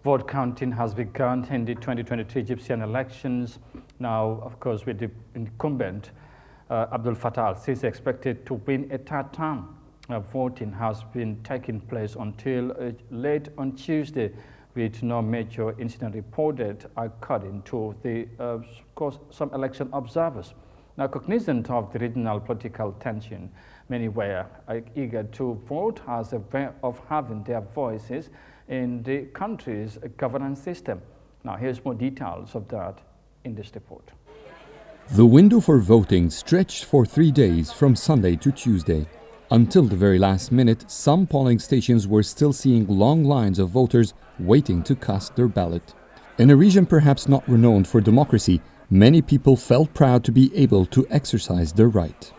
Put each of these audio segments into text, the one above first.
Vote counting has begun in the 2023 Egyptian elections. Now, of course, with the incumbent Abdel Fattah al-Sisi expected to win a third term. Voting has been taking place until late on Tuesday, with no major incident reported, according to the, of course, some election observers. Now, cognizant of the regional political tension, many were eager to vote as a way of having their voices in the country's governance system. Now, here's more details of that in this report. The window for voting stretched for 3 days from Sunday to Tuesday. Until the very last minute, some polling stations were still seeing long lines of voters waiting to cast their ballot. In a region perhaps not renowned for democracy, many people felt proud to be able to exercise their right.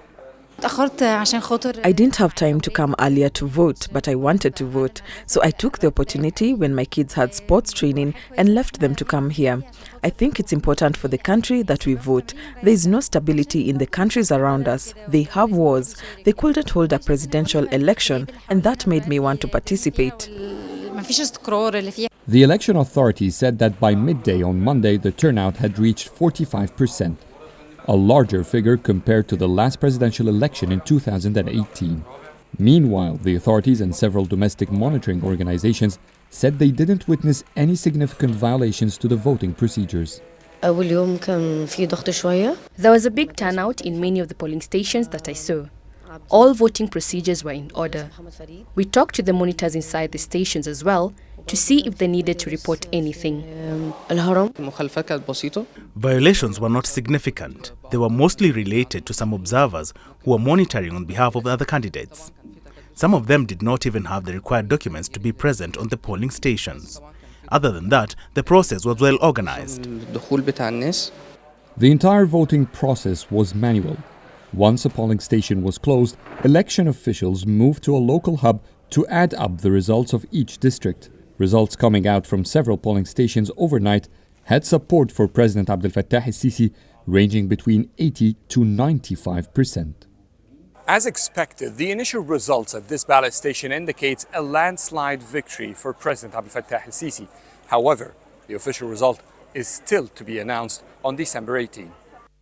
I didn't have time to come earlier to vote, but I wanted to vote. So I took the opportunity when my kids had sports training and left them to come here. I think it's important for the country that we vote. There is no stability in the countries around us. They have wars. They couldn't hold a presidential election, and that made me want to participate. The election authorities said that by midday on Monday, the turnout had reached 45%. A larger figure compared to the last presidential election in 2018. Meanwhile, the authorities and several domestic monitoring organizations said they didn't witness any significant violations to the voting procedures. There was a big turnout in many of the polling stations that I saw. All voting procedures were in order. We talked to the monitors inside the stations as well to see if they needed to report anything. Violations were not significant. They were mostly related to some observers who were monitoring on behalf of the other candidates. Some of them did not even have the required documents to be present on the polling stations. Other than that, the process was well organized. The entire voting process was manual. Once a polling station was closed, election officials moved to a local hub to add up the results of each district. Results coming out from several polling stations overnight had support for President Abdel Fattah al-Sisi ranging between 80 to 95%. As expected, the initial results at this ballot station indicates a landslide victory for President Abdel Fattah al-Sisi. However, the official result is still to be announced on December 18.